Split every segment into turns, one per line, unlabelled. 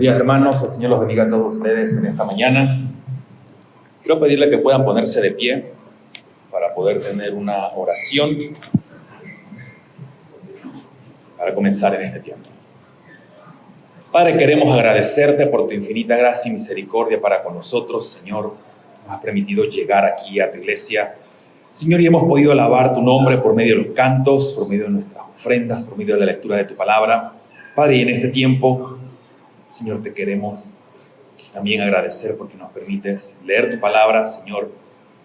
días, hermanos. El Señor los bendiga a todos ustedes en esta mañana. Quiero pedirle que puedan ponerse de pie para poder tener una oración para comenzar en este tiempo. Padre, queremos agradecerte por tu infinita gracia y misericordia para con nosotros, Señor. Nos has permitido llegar aquí a tu iglesia, Señor, y hemos podido alabar tu nombre por medio de los cantos, por medio de nuestras ofrendas, por medio de la lectura de tu palabra. Padre, y en este tiempo, Señor, te queremos también agradecer porque nos permites leer tu palabra, Señor,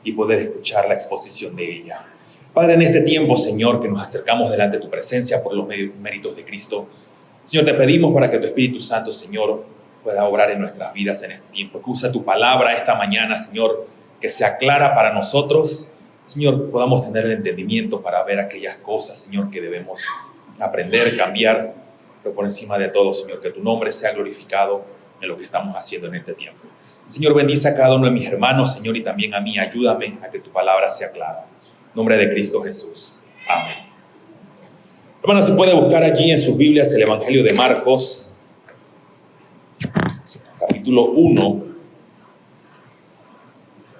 y poder escuchar la exposición de ella. Padre, en este tiempo, Señor, que nos acercamos delante de tu presencia por los méritos de Cristo, Señor, te pedimos para que tu Espíritu Santo, Señor, pueda obrar en nuestras vidas en este tiempo. Que usa tu palabra esta mañana, Señor, que sea clara para nosotros. Señor, podamos tener el entendimiento para ver aquellas cosas, Señor, que debemos aprender, cambiar, pero por encima de todo, Señor, que tu nombre sea glorificado en lo que estamos haciendo en este tiempo. Señor, bendice a cada uno de mis hermanos, Señor, y también a mí. Ayúdame a que tu palabra sea clara. En nombre de Cristo Jesús. Amén. Hermanos, se puede buscar allí en sus Biblias el Evangelio de Marcos, capítulo 1.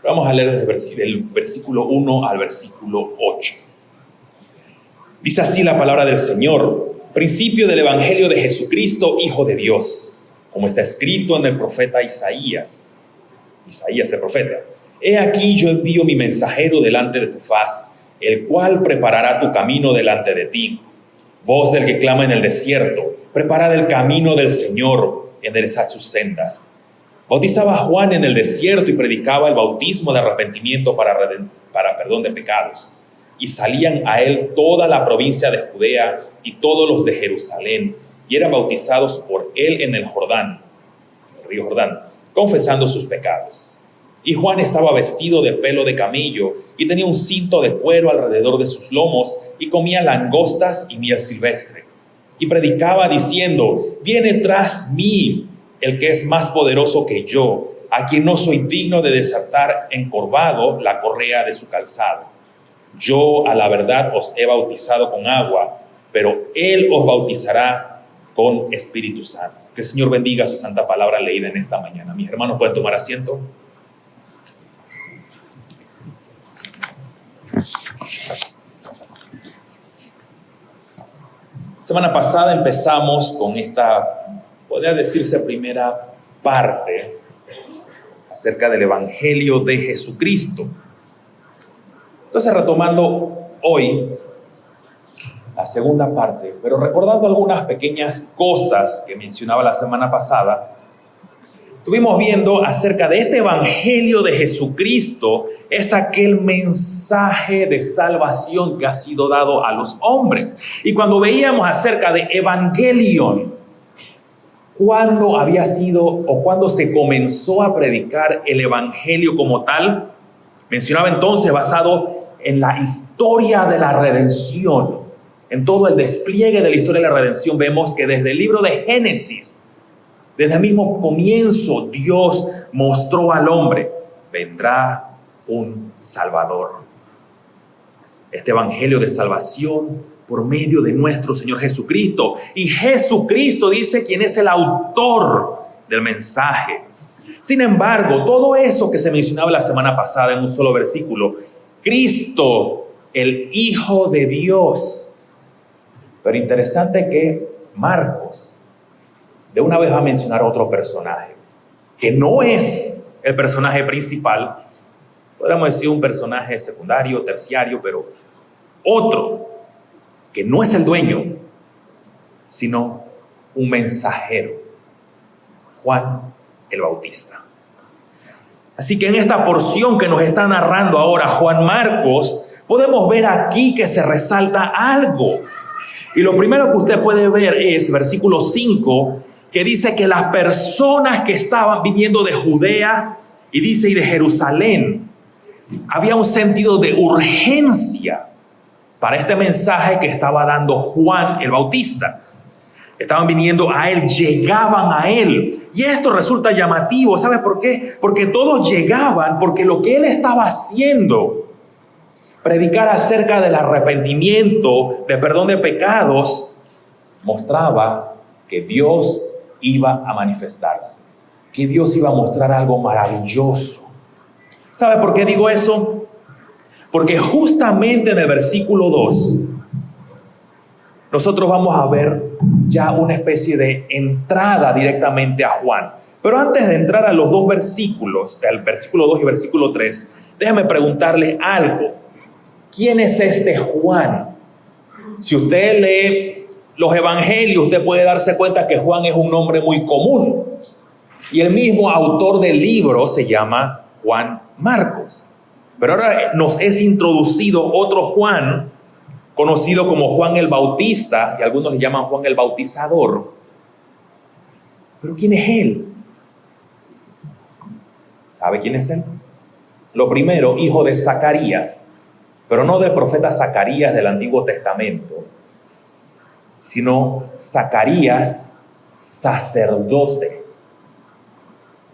Vamos a leer desde el versículo 1 al versículo 8. Dice así la palabra del Señor: principio del Evangelio de Jesucristo, Hijo de Dios, como está escrito en el profeta Isaías el profeta: He aquí yo envío mi mensajero delante de tu faz, el cual preparará tu camino delante de ti. Voz del que clama en el desierto: preparad el camino del Señor, enderezad sus sendas. Bautizaba a Juan en el desierto y predicaba el bautismo de arrepentimiento para perdón de pecados. Y salían a él toda la provincia de Judea y todos los de Jerusalén, y eran bautizados por él en el Jordán, el río Jordán, confesando sus pecados. Y Juan estaba vestido de pelo de camello y tenía un cinto de cuero alrededor de sus lomos y comía langostas y miel silvestre. Y predicaba diciendo: viene tras mí el que es más poderoso que yo, a quien no soy digno de desatar encorvado la correa de su calzado. Yo a la verdad os he bautizado con agua, pero él os bautizará con Espíritu Santo. Que el Señor bendiga su santa palabra leída en esta mañana. Mis hermanos, ¿pueden tomar asiento? Semana pasada empezamos con esta, podría decirse, primera parte acerca del Evangelio de Jesucristo. Entonces, retomando hoy la segunda parte, pero recordando algunas pequeñas cosas que mencionaba la semana pasada, estuvimos viendo acerca de este Evangelio de Jesucristo. Es aquel mensaje de salvación que ha sido dado a los hombres. Y cuando veíamos acerca de Evangelion, ¿cuándo había sido o cuándo se comenzó a predicar el Evangelio como tal? Mencionaba entonces basado en la historia de la redención. En todo el despliegue de la historia de la redención vemos que desde el libro de Génesis, desde el mismo comienzo, Dios mostró al hombre: vendrá un Salvador. Este Evangelio de salvación por medio de nuestro Señor Jesucristo. Y Jesucristo dice quién es el autor del mensaje. Sin embargo, todo eso que se mencionaba la semana pasada en un solo versículo, Cristo, el Hijo de Dios. Pero interesante que Marcos de una vez va a mencionar otro personaje, que no es el personaje principal, podríamos decir un personaje secundario, terciario, pero otro, que no es el dueño, sino un mensajero, Juan el Bautista. Así que en esta porción que nos está narrando ahora Juan Marcos, podemos ver aquí que se resalta algo. Y lo primero que usted puede ver es versículo 5, que dice que las personas que estaban viniendo de Judea y dice y de Jerusalén, había un sentido de urgencia para este mensaje que estaba dando Juan el Bautista. Estaban viniendo a él, llegaban a él. Y esto resulta llamativo. ¿Sabe por qué? Porque todos llegaban porque lo que él estaba haciendo, predicar acerca del arrepentimiento, de perdón de pecados, mostraba que Dios iba a manifestarse, que Dios iba a mostrar algo maravilloso. ¿Sabe por qué digo eso? Porque justamente en el versículo 2, nosotros vamos a ver ya una especie de entrada directamente a Juan. Pero antes de entrar a los dos versículos, el versículo 2 y versículo 3, déjame preguntarle algo. ¿Quién es este Juan? Si usted lee los evangelios, usted puede darse cuenta que Juan es un nombre muy común. Y el mismo autor del libro se llama Juan Marcos. Pero ahora nos es introducido otro Juan, conocido como Juan el Bautista, y algunos le llaman Juan el Bautizador. ¿Pero quién es él? ¿Sabe quién es él? Lo primero, hijo de Zacarías, pero no del profeta Zacarías del Antiguo Testamento, sino Zacarías, sacerdote.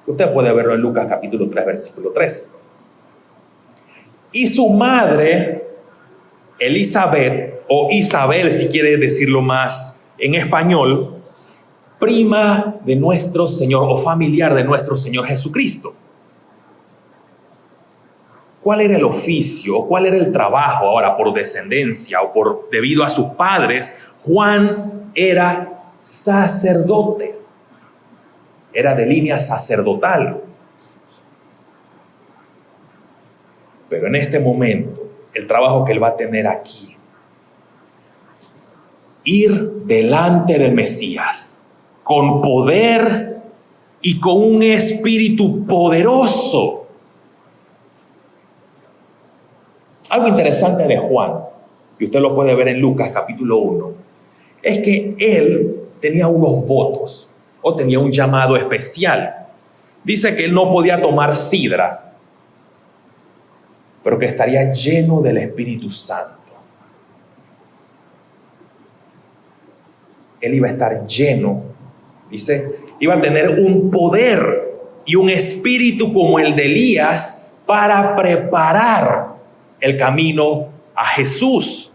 Usted puede verlo en Lucas capítulo 3, versículo 3. Y su madre, Elizabeth, o Isabel, si quiere decirlo más en español, prima de nuestro Señor o familiar de nuestro Señor Jesucristo. ¿Cuál era el oficio? ¿Cuál era el trabajo ahora por descendencia o debido a sus padres? Juan era sacerdote. Era de línea sacerdotal. Pero en este momento, el trabajo que él va a tener aquí, ir delante del Mesías con poder y con un espíritu poderoso. Algo interesante de Juan, y usted lo puede ver en Lucas capítulo 1, es que él tenía unos votos o tenía un llamado especial. Dice que él no podía tomar sidra, pero que estaría lleno del Espíritu Santo. Él iba a estar lleno, dice, iba a tener un poder y un espíritu como el de Elías para preparar el camino a Jesús.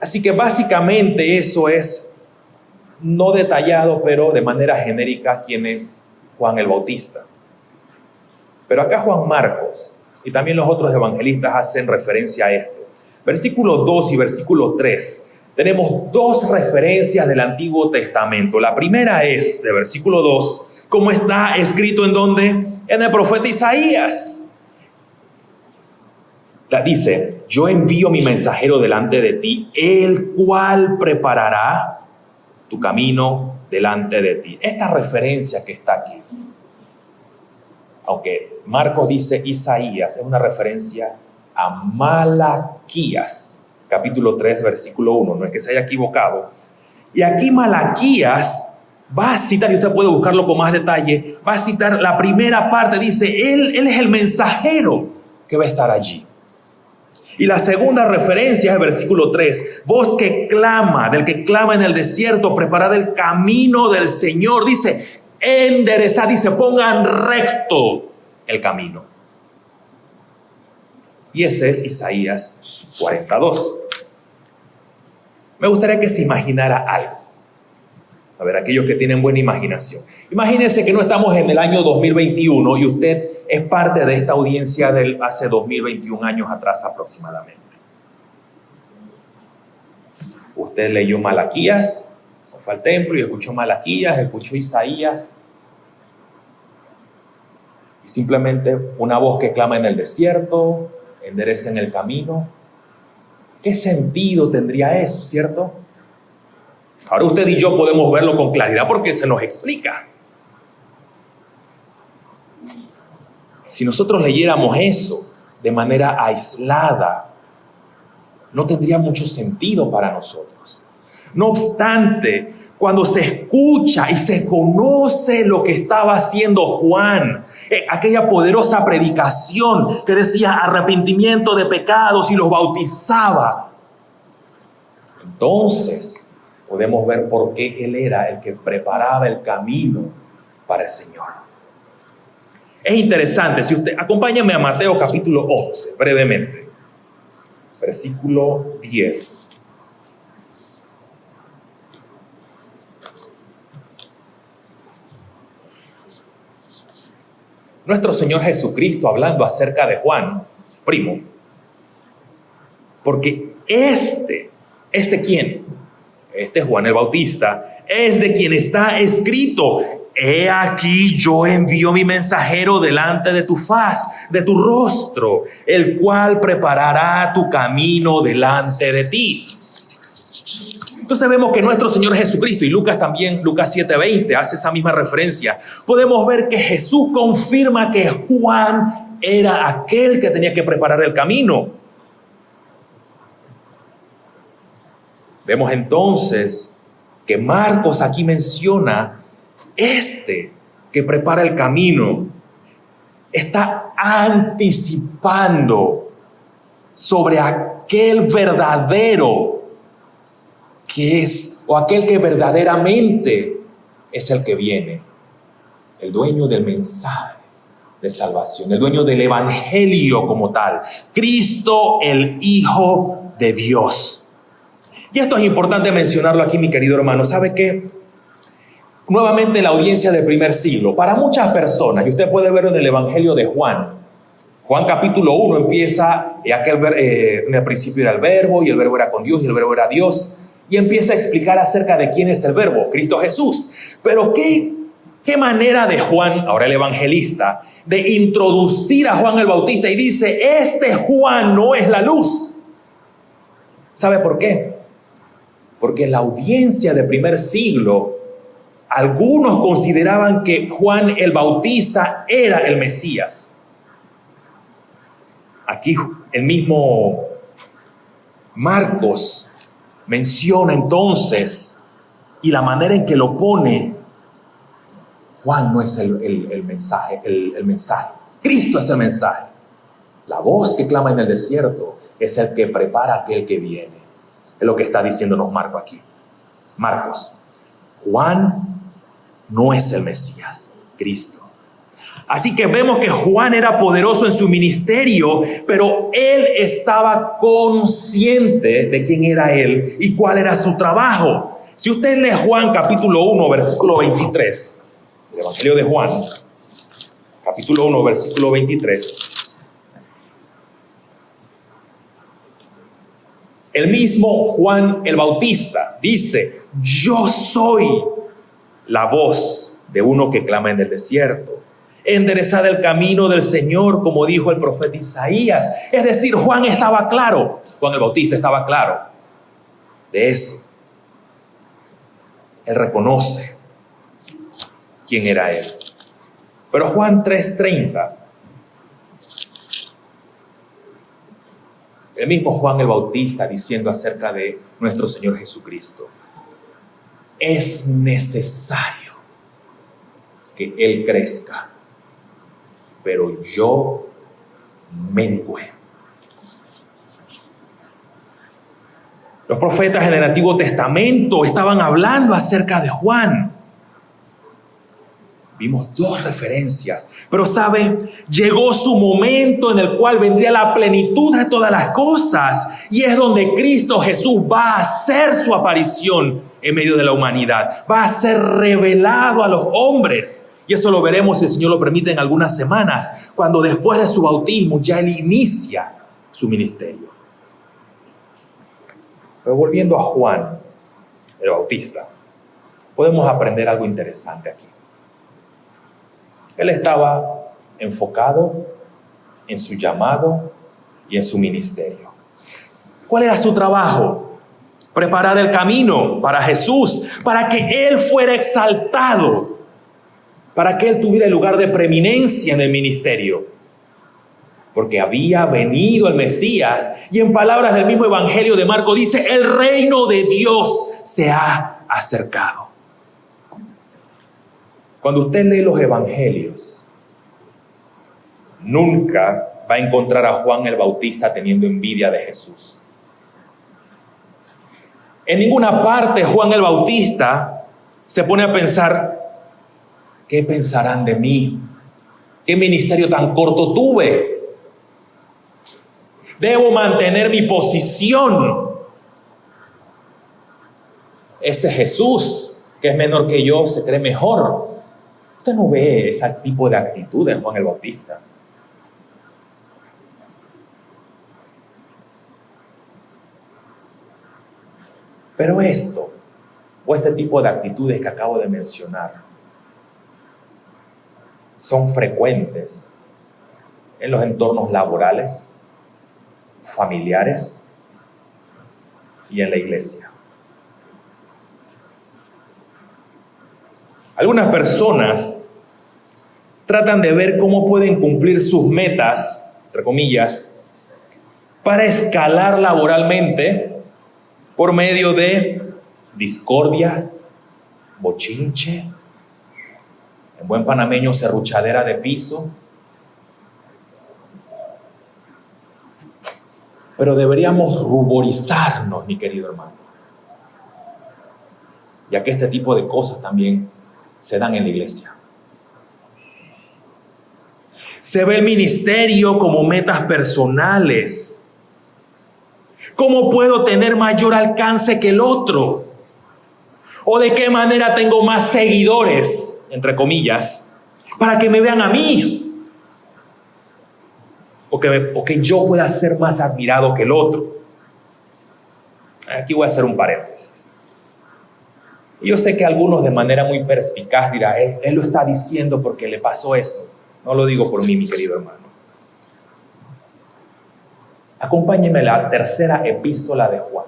Así que básicamente eso es, no detallado, pero de manera genérica, quién es Juan el Bautista. Pero acá Juan Marcos y también los otros evangelistas hacen referencia a esto. Versículo 2 y versículo 3, tenemos dos referencias del Antiguo Testamento. La primera es de versículo 2, como está escrito en donde, en el profeta Isaías. Dice, yo envío mi mensajero delante de ti, el cual preparará tu camino delante de ti. Esta referencia que está aquí, aunque Marcos dice Isaías, es una referencia a Malaquías, capítulo 3, versículo 1, no es que se haya equivocado. Y aquí Malaquías va a citar, y usted puede buscarlo con más detalle, va a citar la primera parte, dice, él es el mensajero que va a estar allí. Y la segunda referencia es el versículo 3. Voz que clama, del que clama en el desierto, preparad el camino del Señor. Dice, enderezad, dice, pongan recto el camino. Y ese es Isaías 42. Me gustaría que se imaginara algo. A ver, aquellos que tienen buena imaginación. Imagínense que no estamos en el año 2021 y usted es parte de esta audiencia de hace 2021 años atrás aproximadamente. Usted leyó Malaquías, o fue al templo y escuchó Malaquías, escuchó Isaías. Y simplemente una voz que clama en el desierto, enderecen el camino. ¿Qué sentido tendría eso, cierto? Ahora usted y yo podemos verlo con claridad porque se nos explica. Si nosotros leyéramos eso de manera aislada, no tendría mucho sentido para nosotros. No obstante, cuando se escucha y se conoce lo que estaba haciendo Juan, aquella poderosa predicación que decía arrepentimiento de pecados y los bautizaba, entonces podemos ver por qué él era el que preparaba el camino para el Señor. Es interesante, si usted, acompáñame a Mateo capítulo 11, brevemente. Versículo 10. nuestro Señor Jesucristo hablando acerca de Juan, su primo. Porque ¿quién? Este Juan el Bautista, es de quien está escrito: he aquí yo envío mi mensajero delante de tu faz, de tu rostro, el cual preparará tu camino delante de ti. Entonces vemos que nuestro Señor Jesucristo, y Lucas también, Lucas 7:20, hace esa misma referencia. Podemos ver que Jesús confirma que Juan era aquel que tenía que preparar el camino. Vemos entonces que Marcos aquí menciona que prepara el camino. Está anticipando sobre aquel verdadero que es, o aquel que verdaderamente es el que viene, el dueño del mensaje de salvación, el dueño del evangelio como tal, Cristo, el Hijo de Dios. Y esto es importante mencionarlo aquí, mi querido hermano. ¿Sabe qué? Nuevamente la audiencia del primer siglo, para muchas personas, y usted puede verlo en el Evangelio de Juan. Juan capítulo 1 empieza, en el principio era el verbo, y el verbo era con Dios, y el verbo era Dios, y empieza a explicar acerca de quién es el verbo, Cristo Jesús. Pero qué manera de Juan, ahora el evangelista, de introducir a Juan el Bautista, y dice: este Juan no es la luz. ¿Sabe por qué? Porque en la audiencia del primer siglo, algunos consideraban que Juan el Bautista era el Mesías. Aquí el mismo Marcos menciona entonces, y la manera en que lo pone: Juan no es el mensaje, el mensaje. Cristo es el mensaje. La voz que clama en el desierto es el que prepara a aquel que viene. Es lo que está diciéndonos Marcos aquí. Marcos, Juan no es el Mesías, Cristo. Así que vemos que Juan era poderoso en su ministerio, pero él estaba consciente de quién era él y cuál era su trabajo. Si usted lee Juan capítulo 1, versículo 23, el Evangelio de Juan, capítulo 1, versículo 23, el mismo Juan el Bautista dice: yo soy la voz de uno que clama en el desierto. Enderezad el camino del Señor, como dijo el profeta Isaías. Es decir, Juan estaba claro, Juan el Bautista estaba claro de eso. Él reconoce quién era él. Pero Juan 3:30, el mismo Juan el Bautista diciendo acerca de nuestro Señor Jesucristo: es necesario que Él crezca, pero yo mengüe. Los profetas en el Antiguo Testamento estaban hablando acerca de Juan. Vimos dos referencias, pero ¿sabe? Llegó su momento en el cual vendría la plenitud de todas las cosas, y es donde Cristo Jesús va a hacer su aparición en medio de la humanidad. Va a ser revelado a los hombres, y eso lo veremos, si el Señor lo permite, en algunas semanas, cuando después de su bautismo ya Él inicia su ministerio. Pero volviendo a Juan el Bautista, podemos aprender algo interesante aquí. Él estaba enfocado en su llamado y en su ministerio. ¿Cuál era su trabajo? Preparar el camino para Jesús, para que Él fuera exaltado, para que Él tuviera el lugar de preeminencia en el ministerio. Porque había venido el Mesías, y en palabras del mismo Evangelio de Marcos dice: el reino de Dios se ha acercado. Cuando usted lee los evangelios, nunca va a encontrar a Juan el Bautista teniendo envidia de Jesús. En ninguna parte Juan el Bautista se pone a pensar: ¿qué pensarán de mí? ¿Qué ministerio tan corto tuve? Debo mantener mi posición. Ese Jesús, que es menor que yo, se cree mejor. Usted no ve ese tipo de actitud en Juan el Bautista. Pero esto, o este tipo de actitudes que acabo de mencionar, son frecuentes en los entornos laborales, familiares y en la iglesia. Algunas personas tratan de ver cómo pueden cumplir sus metas, entre comillas, para escalar laboralmente por medio de discordias, bochinche, en buen panameño, serruchadera de piso. Pero deberíamos ruborizarnos, mi querido hermano, ya que este tipo de cosas también se dan en la iglesia. Se ve el ministerio como metas personales. ¿Cómo puedo tener mayor alcance que el otro? ¿O de qué manera tengo más seguidores, entre comillas, para que me vean a mí? O que yo pueda ser más admirado que el otro. Aquí voy a hacer un paréntesis. Yo sé que algunos de manera muy perspicaz dirán, él lo está diciendo porque le pasó eso. No lo digo por mí, mi querido hermano. Acompáñenme a la tercera epístola de Juan.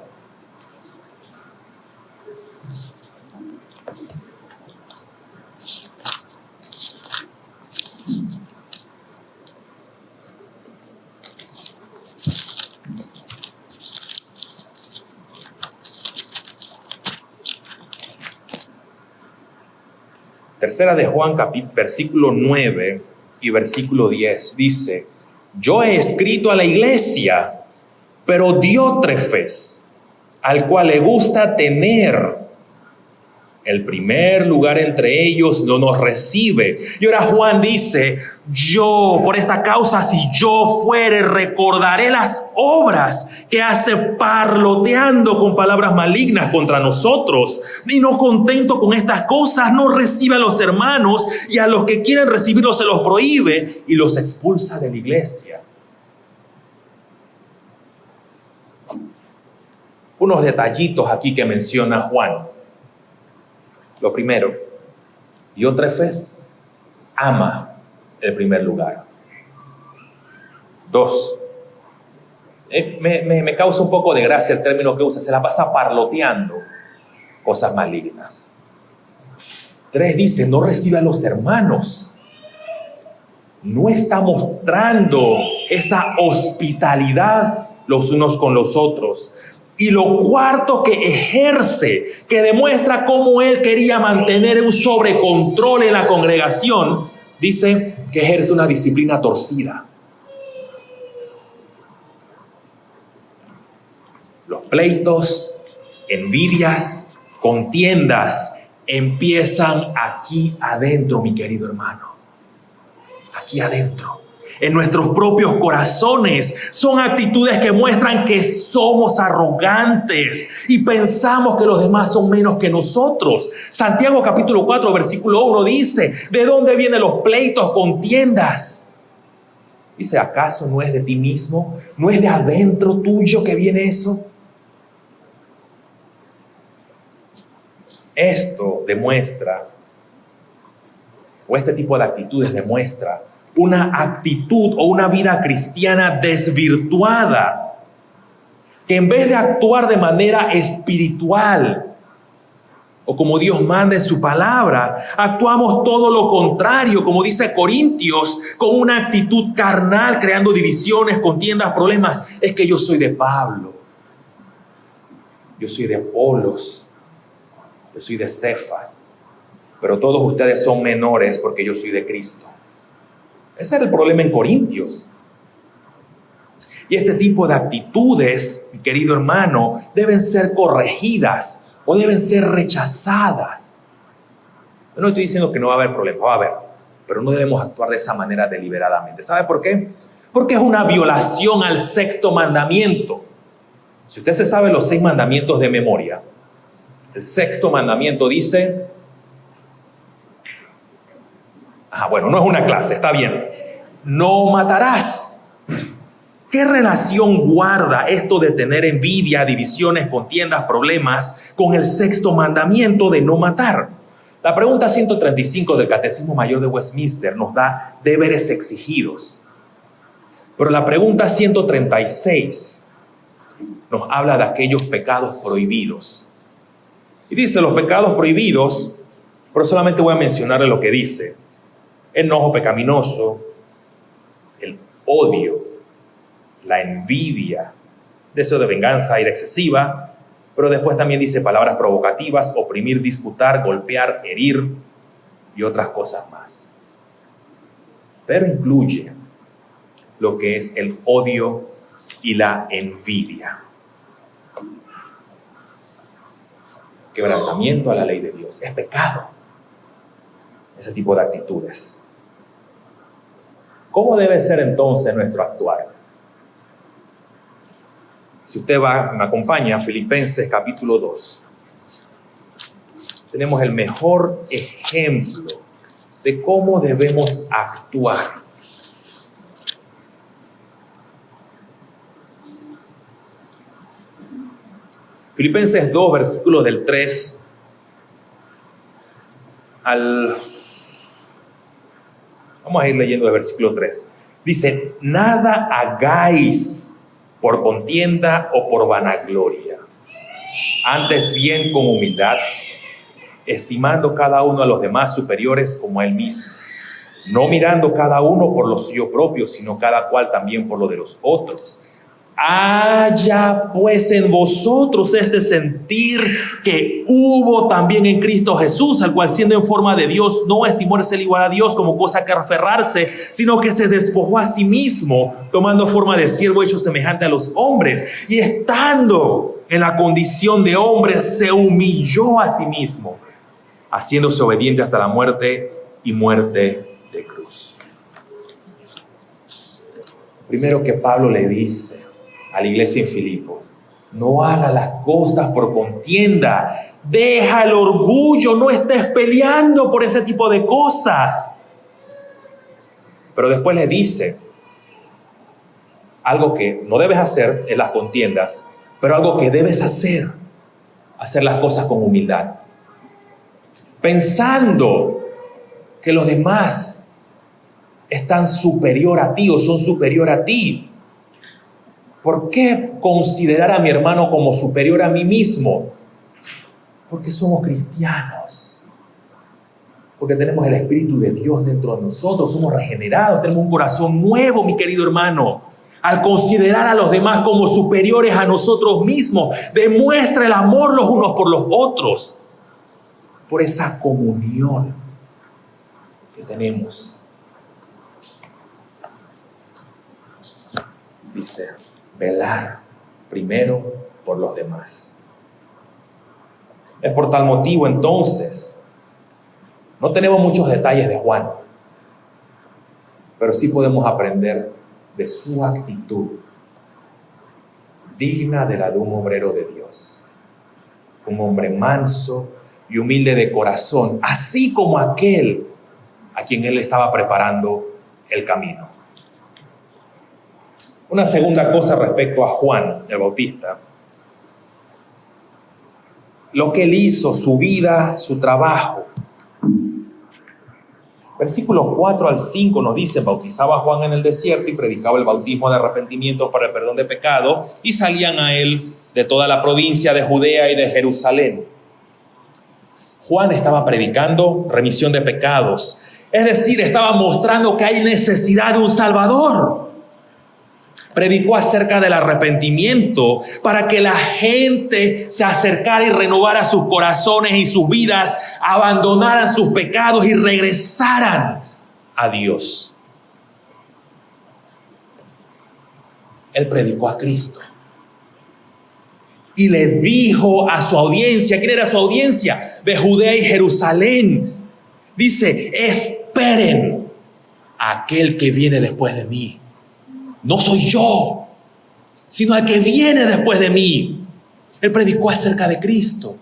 Tercera de Juan, versículo 9 y versículo 10, dice: yo he escrito a la iglesia, pero Diótrefes, al cual le gusta tener el primer lugar entre ellos, no nos recibe. Y ahora Juan dice: yo, por esta causa, si yo fuere, recordaré las obras que hace parloteando con palabras malignas contra nosotros. Y no contento con estas cosas, no recibe a los hermanos, y a los que quieren recibirlos se los prohíbe y los expulsa de la iglesia. Unos detallitos aquí que menciona Juan. Lo primero, Diótrefes ama el primer lugar. 2, me causa un poco de gracia el término que usa, se la pasa parloteando cosas malignas. 3 dice, no recibe a los hermanos. No está mostrando esa hospitalidad los unos con los otros. Y lo cuarto, que ejerce, que demuestra cómo él quería mantener un sobrecontrol en la congregación, dice que ejerce una disciplina torcida. Los pleitos, envidias, contiendas empiezan aquí adentro, mi querido hermano. Aquí adentro. En nuestros propios corazones. Son actitudes que muestran que somos arrogantes y pensamos que los demás son menos que nosotros. Santiago capítulo 4 versículo 1 dice: ¿de dónde vienen los pleitos, contiendas? Dice, ¿acaso no es de ti mismo? ¿No es de adentro tuyo que viene eso? Esto demuestra, o este tipo de actitudes demuestra, una actitud o una vida cristiana desvirtuada, que en vez de actuar de manera espiritual o como Dios manda en su palabra, actuamos todo lo contrario, como dice Corintios, con una actitud carnal, creando divisiones, contiendas, problemas. Es que yo soy de Pablo, yo soy de Apolos, yo soy de Cefas, pero todos ustedes son menores porque yo soy de Cristo. Ese era el problema en Corintios. Y este tipo de actitudes, mi querido hermano, deben ser corregidas o deben ser rechazadas. Yo no estoy diciendo que no va a haber problema, va a haber, pero no debemos actuar de esa manera deliberadamente. ¿Sabe por qué? Porque es una violación al 6º mandamiento. Si usted se sabe los 6 mandamientos de memoria, el 6º mandamiento dice: Bueno, no es una clase, está bien. No matarás. ¿Qué relación guarda esto de tener envidia, divisiones, contiendas, problemas con el sexto mandamiento de no matar? La pregunta 135 del Catecismo Mayor de Westminster nos da deberes exigidos. Pero la pregunta 136 nos habla de aquellos pecados prohibidos. Y dice los pecados prohibidos, pero solamente voy a mencionarle lo que dice. Enojo pecaminoso, el odio, la envidia, deseo de venganza, ira excesiva, pero después también dice palabras provocativas, oprimir, disputar, golpear, herir y otras cosas más. Pero incluye lo que es el odio y la envidia. Quebrantamiento a la ley de Dios. Es pecado ese tipo de actitudes. ¿Cómo debe ser entonces nuestro actuar? Si usted me acompaña a Filipenses capítulo 2, tenemos el mejor ejemplo de cómo debemos actuar. Filipenses 2, versículos del 3 al... Vamos a ir leyendo el versículo 3. Dice, nada hagáis por contienda o por vanagloria. Antes bien con humildad, estimando cada uno a los demás superiores como a él mismo, no mirando cada uno por lo suyo propio, sino cada cual también por lo de los otros. Haya pues en vosotros este sentir que hubo también en Cristo Jesús, al cual siendo en forma de Dios, no estimó ser igual a Dios como cosa que aferrarse, sino que se despojó a sí mismo, tomando forma de siervo hecho semejante a los hombres, y estando en la condición de hombre, se humilló a sí mismo, haciéndose obediente hasta la muerte y muerte de cruz. Primero que Pablo le dice a la iglesia en Filipo, no haga las cosas por contienda, deja el orgullo, no estés peleando por ese tipo de cosas. Pero después le dice, algo que no debes hacer en las contiendas, pero algo que debes hacer las cosas con humildad, pensando que los demás están superior a ti o son superior a ti. ¿Por qué considerar a mi hermano como superior a mí mismo? Porque somos cristianos. Porque tenemos el Espíritu de Dios dentro de nosotros. Somos regenerados, tenemos un corazón nuevo, mi querido hermano. Al considerar a los demás como superiores a nosotros mismos, demuestra el amor los unos por los otros. Por esa comunión que tenemos. Dice, velar primero por los demás. Es por tal motivo entonces, no tenemos muchos detalles de Juan, pero sí podemos aprender de su actitud digna de la de un obrero de Dios, un hombre manso y humilde de corazón, así como aquel a quien él estaba preparando el camino. Una segunda cosa respecto a Juan el Bautista, lo que él hizo, su vida, su trabajo. Versículos 4 al 5 nos dice, bautizaba a Juan en el desierto y predicaba el bautismo de arrepentimiento para el perdón de pecado, y salían a él de toda la provincia de Judea y de Jerusalén. Juan estaba predicando remisión de pecados, es decir, estaba mostrando que hay necesidad de un Salvador. Predicó acerca del arrepentimiento para que la gente se acercara y renovara sus corazones y sus vidas, abandonaran sus pecados y regresaran a Dios. Él predicó a Cristo y le dijo a su audiencia, ¿quién era su audiencia? De Judea y Jerusalén. Dice, esperen a aquel que viene después de mí. No soy yo, sino al que viene después de mí. Él predicó acerca de Cristo.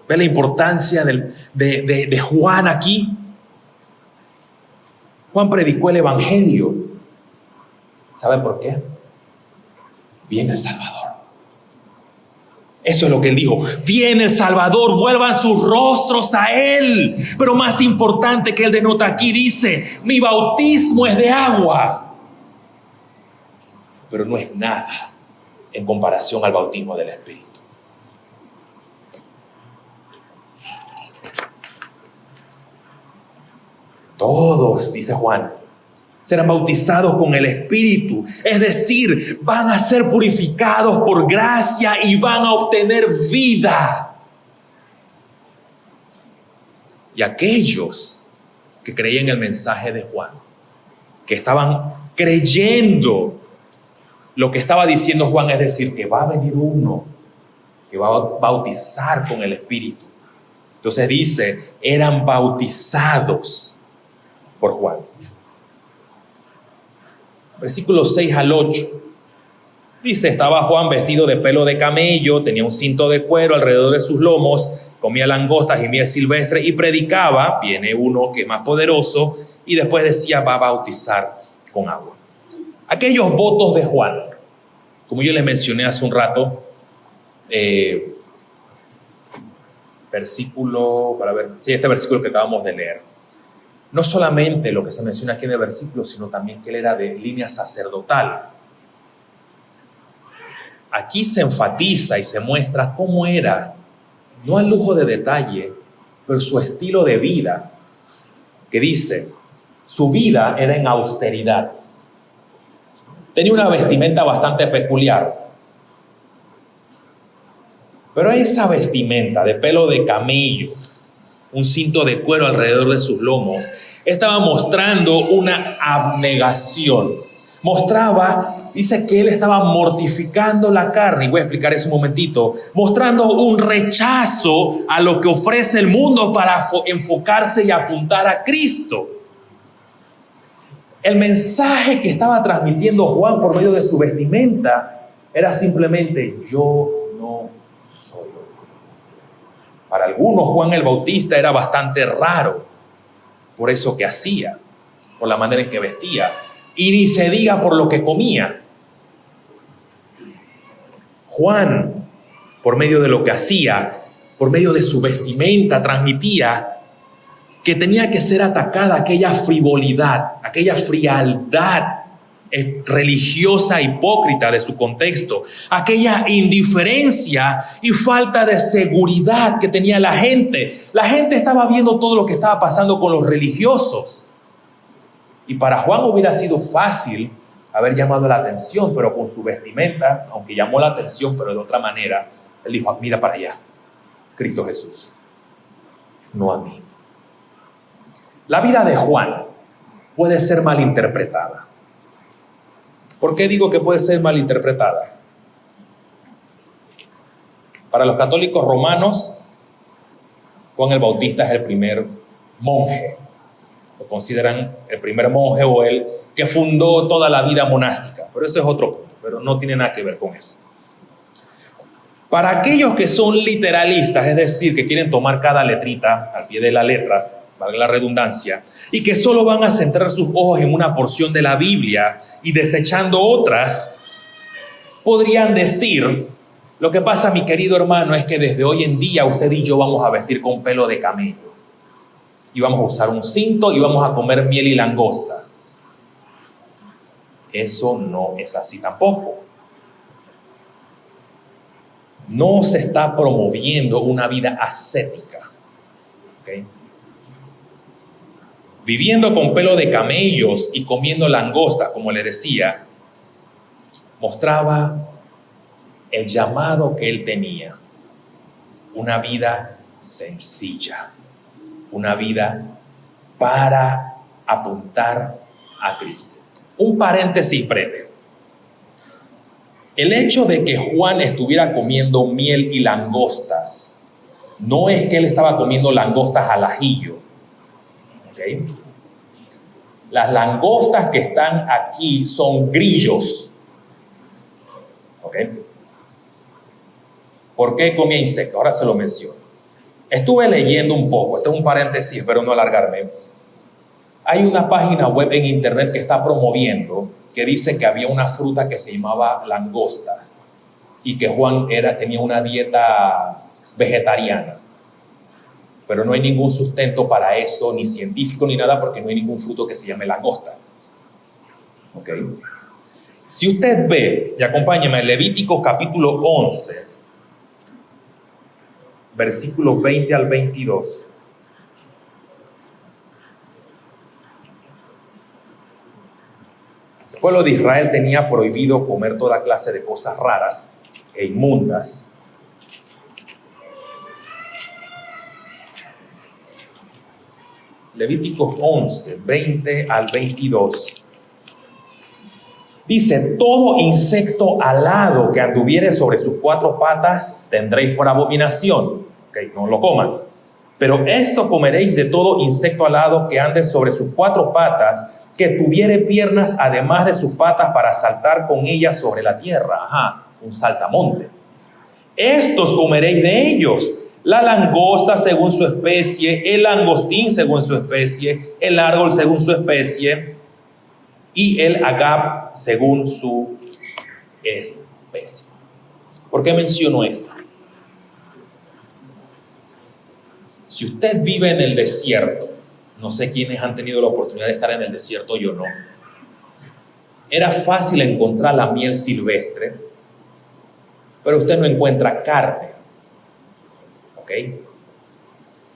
¿Ve la importancia de Juan aquí? Juan predicó el Evangelio. ¿Sabe por qué? Viene el Salvador. Eso es lo que él dijo. Viene el Salvador, vuelvan sus rostros a él. Pero más importante que él denota aquí, dice, mi bautismo es de agua. Pero no es nada en comparación al bautismo del Espíritu. Todos, dice Juan, serán bautizados con el Espíritu. Es decir, van a ser purificados por gracia y van a obtener vida. Y aquellos que creían el mensaje de Juan, que estaban creyendo lo que estaba diciendo Juan, es decir, que va a venir uno que va a bautizar con el Espíritu. Entonces dice, eran bautizados por Juan. Versículos 6 al 8. Dice, estaba Juan vestido de pelo de camello, tenía un cinto de cuero alrededor de sus lomos, comía langostas y miel silvestre y predicaba. Viene uno que es más poderoso y después decía, va a bautizar con agua. Aquellos votos de Juan, como yo les mencioné hace un rato, este versículo que acabamos de leer. No solamente lo que se menciona aquí en el versículo, sino también que él era de línea sacerdotal. Aquí se enfatiza y se muestra cómo era, no al lujo de detalle, pero su estilo de vida, que dice, su vida era en austeridad. Tenía una vestimenta bastante peculiar. Pero esa vestimenta de pelo de camello, un cinto de cuero alrededor de sus lomos, estaba mostrando una abnegación. Dice que él estaba mortificando la carne, y voy a explicar eso un momentito, mostrando un rechazo a lo que ofrece el mundo para enfocarse y apuntar a Cristo. El mensaje que estaba transmitiendo Juan por medio de su vestimenta era simplemente, yo no soy. Para algunos, Juan el Bautista era bastante raro por eso que hacía, por la manera en que vestía, y ni se diga por lo que comía. Juan, por medio de lo que hacía, por medio de su vestimenta, transmitía que tenía que ser atacada aquella frivolidad, aquella frialdad religiosa hipócrita de su contexto, aquella indiferencia y falta de seguridad que tenía la gente. La gente estaba viendo todo lo que estaba pasando con los religiosos. Y para Juan hubiera sido fácil haber llamado la atención, pero con su vestimenta, aunque llamó la atención, pero de otra manera, él dijo, mira para allá, Cristo Jesús, no a mí. La vida de Juan puede ser malinterpretada. ¿Por qué digo que puede ser malinterpretada? Para los católicos romanos, Juan el Bautista es el primer monje. Lo consideran el primer monje o el que fundó toda la vida monástica. Pero eso es otro punto, pero no tiene nada que ver con eso. Para aquellos que son literalistas, es decir, que quieren tomar cada letrita al pie de la letra, valga la redundancia, y que solo van a centrar sus ojos en una porción de la Biblia y desechando otras, podrían decir, lo que pasa, mi querido hermano, es que desde hoy en día usted y yo vamos a vestir con pelo de camello, y vamos a usar un cinto y vamos a comer miel y langosta. Eso no es así tampoco. No se está promoviendo una vida ascética. ¿Okay? Viviendo con pelo de camellos y comiendo langostas, como le decía, mostraba el llamado que él tenía. Una vida sencilla, una vida para apuntar a Cristo. Un paréntesis breve. El hecho de que Juan estuviera comiendo miel y langostas, no es que él estaba comiendo langostas al ajillo. ¿Okay? Las langostas que están aquí son grillos. ¿Okay? ¿Por qué comía insectos? Ahora se lo menciono. Estuve leyendo un poco, esto es un paréntesis, espero no alargarme. Hay una página web en internet que está promoviendo, que dice que había una fruta que se llamaba langosta y que Juan tenía una dieta vegetariana. Pero no hay ningún sustento para eso, ni científico ni nada, porque no hay ningún fruto que se llame langosta. ¿Ok? Si usted ve, y acompáñeme, Levítico capítulo 11, versículos 20 al 22. El pueblo de Israel tenía prohibido comer toda clase de cosas raras e inmundas. Levítico 11, 20 al 22. Dice, todo insecto alado que anduviere sobre sus cuatro patas tendréis por abominación. Okay, no lo coman. Pero esto comeréis de todo insecto alado que ande sobre sus cuatro patas, que tuviere piernas además de sus patas para saltar con ellas sobre la tierra. Ajá, un saltamonte. Estos comeréis de ellos: la langosta según su especie, el langostín según su especie, el árbol según su especie y el agap según su especie. ¿Por qué menciono esto? Si usted vive en el desierto, no sé quiénes han tenido la oportunidad de estar en el desierto, yo no. Era fácil encontrar la miel silvestre, pero usted no encuentra carne. ¿Ok?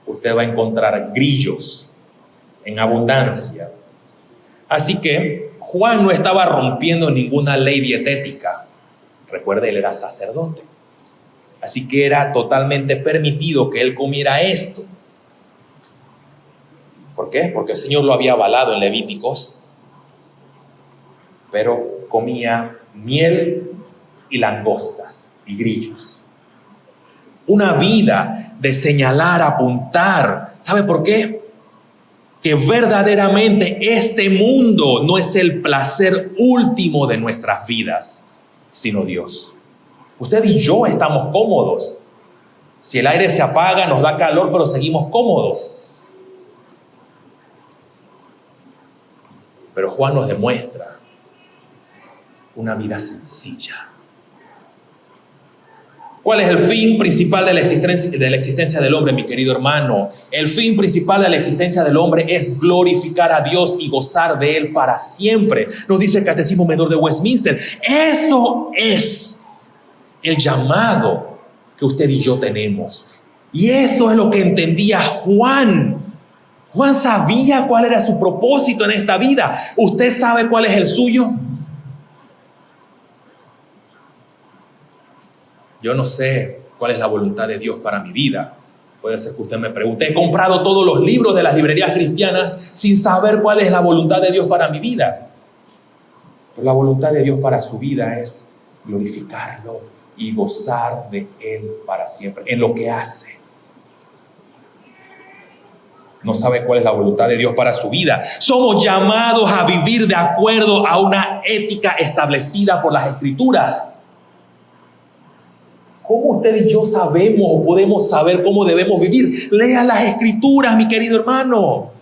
Usted va a encontrar grillos en abundancia. Así que Juan no estaba rompiendo ninguna ley dietética. Recuerde, él era sacerdote. Así que era totalmente permitido que él comiera esto. ¿Por qué? Porque el Señor lo había avalado en Levíticos. Pero comía miel y langostas y grillos. Una vida de señalar, apuntar. ¿Sabe por qué? Que verdaderamente este mundo no es el placer último de nuestras vidas, sino Dios. Usted y yo estamos cómodos. Si el aire se apaga, nos da calor, pero seguimos cómodos. Pero Juan nos demuestra una vida sencilla. ¿Cuál es el fin principal de la existencia del hombre, mi querido hermano? El fin principal de la existencia del hombre es glorificar a Dios y gozar de Él para siempre. Nos dice el Catecismo Menor de Westminster. Eso es el llamado que usted y yo tenemos. Y eso es lo que entendía Juan. Juan sabía cuál era su propósito en esta vida. ¿Usted sabe cuál es el suyo? Yo no sé cuál es la voluntad de Dios para mi vida. Puede ser que usted me pregunte. He comprado todos los libros de las librerías cristianas sin saber cuál es la voluntad de Dios para mi vida. Pero la voluntad de Dios para su vida es glorificarlo y gozar de Él para siempre, en lo que hace. No sabe cuál es la voluntad de Dios para su vida. Somos llamados a vivir de acuerdo a una ética establecida por las Escrituras. ¿Cómo usted y yo sabemos o podemos saber cómo debemos vivir? Lea las Escrituras, mi querido hermano.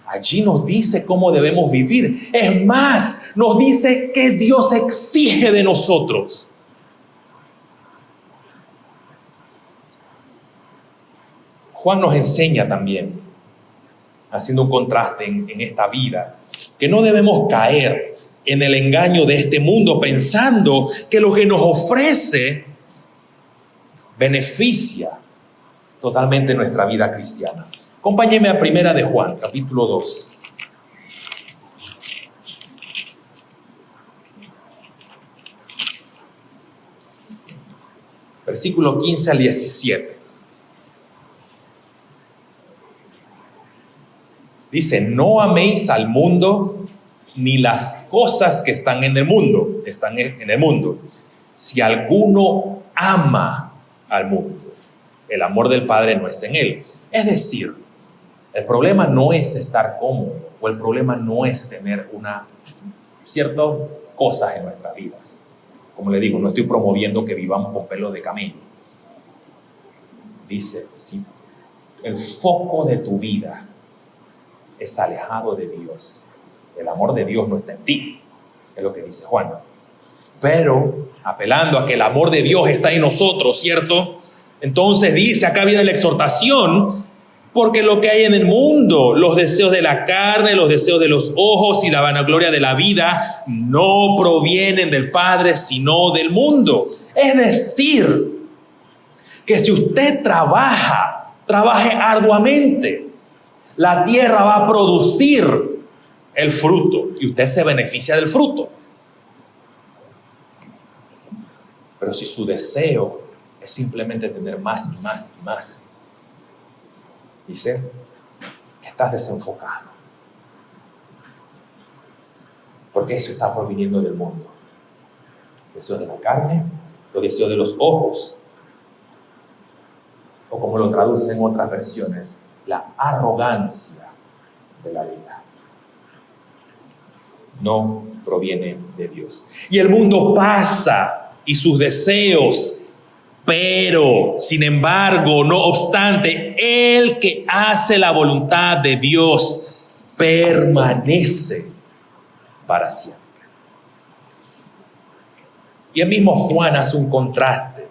Allí nos dice cómo debemos vivir. Es más, nos dice qué Dios exige de nosotros. Juan nos enseña también, haciendo un contraste en esta vida, que no debemos caer en el engaño de este mundo pensando que lo que nos ofrece beneficia totalmente nuestra vida cristiana. Acompáñeme a Primera de Juan, capítulo 2. Versículo 15 al 17. Dice, no améis al mundo ni las cosas que están en el mundo. Están en el mundo. Si alguno ama al mundo, el amor del Padre no está en él. Es decir, el problema no es estar cómodo o el problema no es tener ciertas cosas en nuestras vidas. Como le digo, no estoy promoviendo que vivamos con pelo de camello. Dice, si el foco de tu vida es alejado de Dios. El amor de Dios no está en ti, es lo que dice Juan. Pero, apelando a que el amor de Dios está en nosotros, ¿cierto? Entonces dice, acá viene la exhortación, porque lo que hay en el mundo, los deseos de la carne, los deseos de los ojos y la vanagloria de la vida, no provienen del Padre, sino del mundo. Es decir, que si usted trabaje arduamente, la tierra va a producir el fruto y usted se beneficia del fruto. Pero si su deseo es simplemente tener más y más y más, dice que estás desenfocado. Porque eso está proviniendo del mundo. Los deseos de la carne, los deseos de los ojos, o como lo traducen otras versiones, la arrogancia de la vida. No proviene de Dios. Y el mundo pasa y sus deseos, pero, sin embargo, no obstante, el que hace la voluntad de Dios permanece para siempre. Y el mismo Juan hace un contraste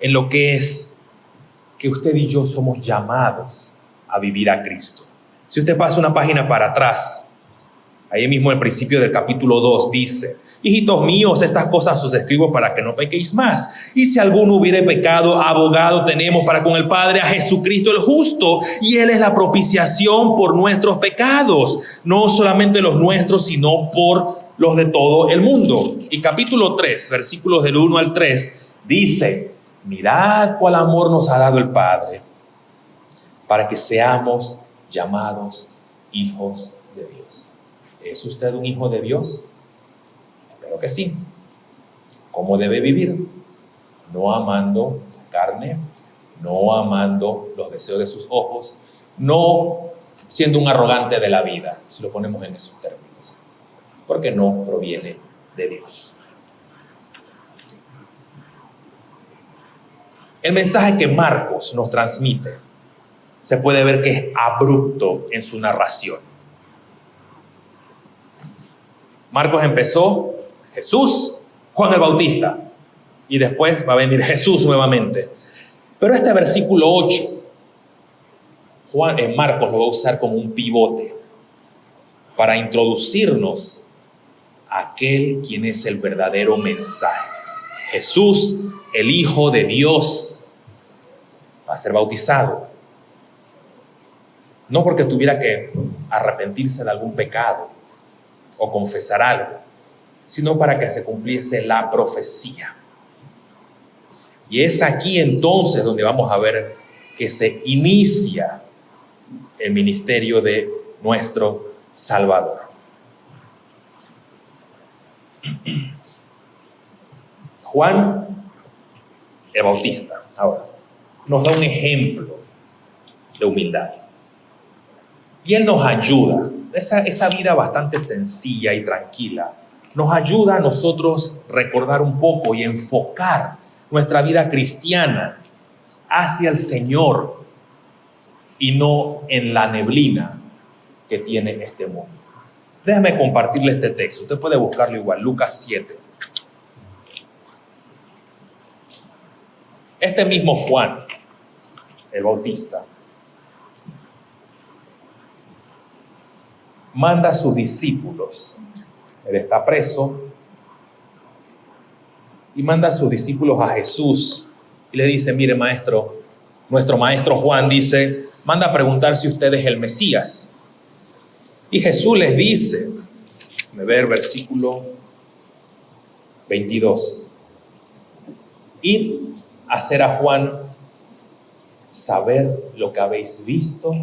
en lo que es que usted y yo somos llamados a vivir a Cristo. Si usted pasa una página para atrás, ahí mismo el principio del capítulo 2 dice: hijitos míos, estas cosas os escribo para que no pequéis más. Y si alguno hubiere pecado, abogado tenemos para con el Padre, a Jesucristo el justo, y Él es la propiciación por nuestros pecados, no solamente los nuestros, sino por los de todo el mundo. Y capítulo 3, versículos del 1 al 3, dice: mirad cuál amor nos ha dado el Padre, para que seamos llamados hijos de Dios. ¿Es usted un hijo de Dios? Espero que sí. ¿Cómo debe vivir? No amando la carne, no amando los deseos de sus ojos, no siendo un arrogante de la vida, si lo ponemos en esos términos, porque no proviene de Dios. El mensaje que Marcos nos transmite se puede ver que es abrupto en su narración. Marcos empezó Jesús, Juan el Bautista, y después va a venir Jesús nuevamente. Pero este versículo 8, Marcos lo va a usar como un pivote para introducirnos a aquel quien es el verdadero mensaje. Jesús, el Hijo de Dios, va a ser bautizado. No porque tuviera que arrepentirse de algún pecado o confesar algo, sino para que se cumpliese la profecía. Y es aquí entonces donde vamos a ver que se inicia el ministerio de nuestro Salvador. Juan el Bautista, ahora, nos da un ejemplo de humildad. Y él nos ayuda, esa vida bastante sencilla y tranquila, nos ayuda a nosotros recordar un poco y enfocar nuestra vida cristiana hacia el Señor y no en la neblina que tiene este mundo. Déjame compartirle este texto. Usted puede buscarlo igual, Lucas 7. Este mismo Juan, el Bautista, manda a sus discípulos. Él está preso y manda a sus discípulos a Jesús y le dice: mire, maestro, nuestro maestro Juan dice, manda a preguntar si usted es el Mesías. Y Jesús les dice, me ve el versículo 22, id a hacer a Juan saber lo que habéis visto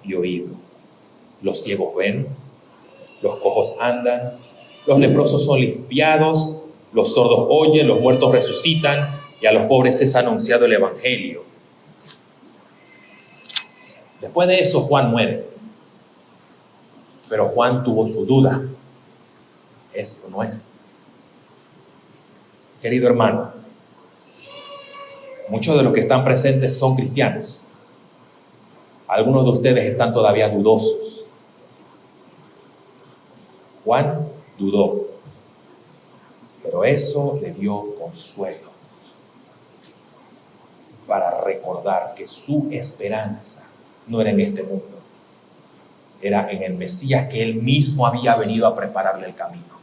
y oído. Los ciegos ven, los cojos andan, los leprosos son limpiados, los sordos oyen, los muertos resucitan y a los pobres es anunciado el evangelio. Después de eso Juan muere, pero Juan tuvo su duda. ¿Es o no es? Querido hermano, muchos de los que están presentes son cristianos. Algunos de ustedes están todavía dudosos. Juan dudó, pero eso le dio consuelo para recordar que su esperanza no era en este mundo, era en el Mesías, que él mismo había venido a prepararle el camino.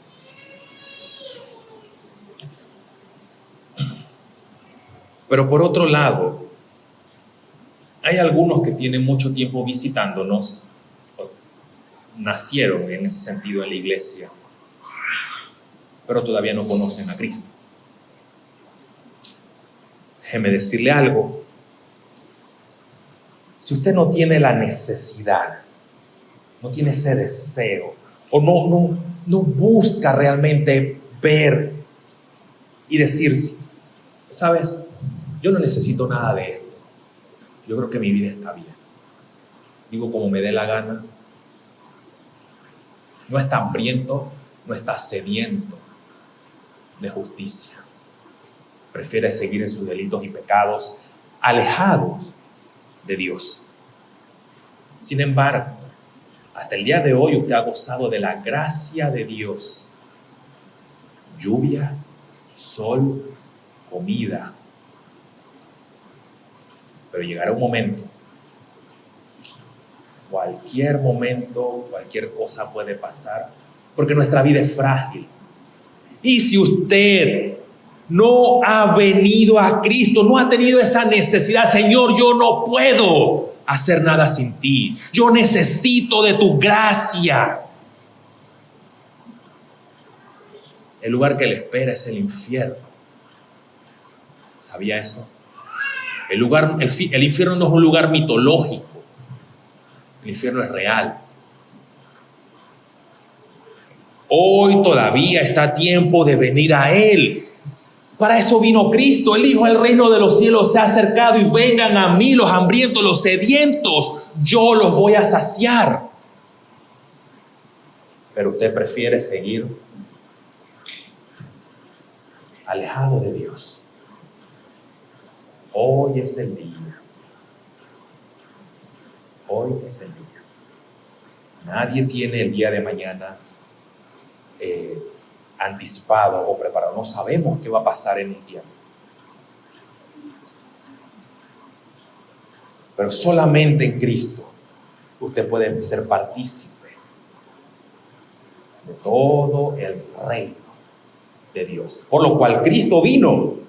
Pero por otro lado, hay algunos que tienen mucho tiempo visitándonos, nacieron en ese sentido en la iglesia, pero todavía no conocen a Cristo. Déjeme decirle algo. Si usted no tiene la necesidad, no tiene ese deseo, o no busca realmente ver y decir, ¿sabes? Yo no necesito nada de esto. Yo creo que mi vida está bien. Vivo como me dé la gana. No está hambriento, no está sediento de justicia. Prefiere seguir en sus delitos y pecados, alejados de Dios. Sin embargo, hasta el día de hoy usted ha gozado de la gracia de Dios. Lluvia, sol, comida. Pero llegará un momento, cualquier cosa puede pasar, porque nuestra vida es frágil. Y si usted no ha venido a Cristo, no ha tenido esa necesidad, Señor, yo no puedo hacer nada sin ti, yo necesito de tu gracia. El lugar que le espera es el infierno. ¿Sabía eso? El infierno no es un lugar mitológico. El infierno es real. Hoy todavía está a tiempo de venir a Él. Para eso vino Cristo. Él dijo: el reino de los cielos se ha acercado y vengan a mí los hambrientos, los sedientos. Yo los voy a saciar. Pero usted prefiere seguir alejado de Dios. Hoy es el día. Hoy es el día. Nadie tiene el día de mañana anticipado o preparado. No sabemos qué va a pasar en un tiempo. Pero solamente en Cristo usted puede ser partícipe de todo el reino de Dios. Por lo cual Cristo vino.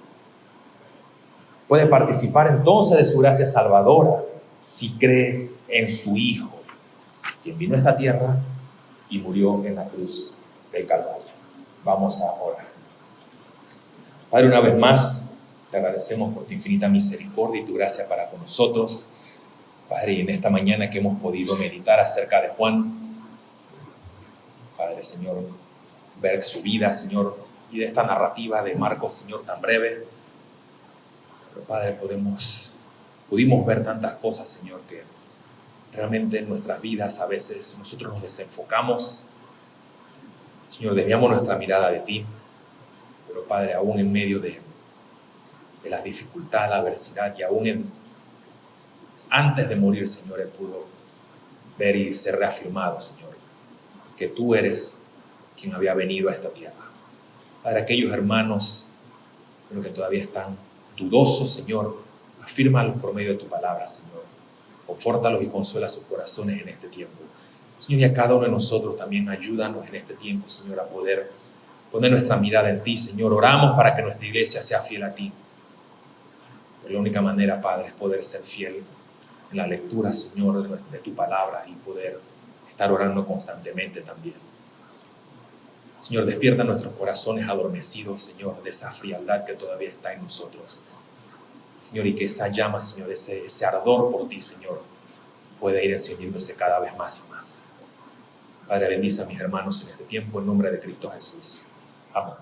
Puede participar entonces de su gracia salvadora si cree en su Hijo, quien vino a esta tierra y murió en la cruz del Calvario. Vamos a orar. Padre, una vez más, te agradecemos por tu infinita misericordia y tu gracia para con nosotros. Padre, y en esta mañana que hemos podido meditar acerca de Juan, Padre, Señor, ver su vida, Señor, y de esta narrativa de Marcos, Señor, tan breve. Pero, Padre, pudimos ver tantas cosas, Señor, que realmente en nuestras vidas a veces nosotros nos desenfocamos. Señor, desviamos nuestra mirada de ti. Pero, Padre, aún en medio de la dificultad, la adversidad, y aún antes de morir, Señor, Él pudo ver y ser reafirmado, Señor, que tú eres quien había venido a esta tierra. Para aquellos hermanos, pero que todavía están dudosos, Señor, afírmalos por medio de tu palabra, Señor. Confórtalos y consuela sus corazones en este tiempo. Señor, y a cada uno de nosotros también ayúdanos en este tiempo, Señor, a poder poner nuestra mirada en ti, Señor. Oramos para que nuestra iglesia sea fiel a ti. Pero la única manera, Padre, es poder ser fiel en la lectura, Señor, de tu palabra, y poder estar orando constantemente también. Señor, despierta nuestros corazones adormecidos, Señor, de esa frialdad que todavía está en nosotros. Señor, y que esa llama, Señor, ese ardor por ti, Señor, pueda ir encendiéndose cada vez más y más. Padre, bendice a mis hermanos en este tiempo, en nombre de Cristo Jesús. Amén.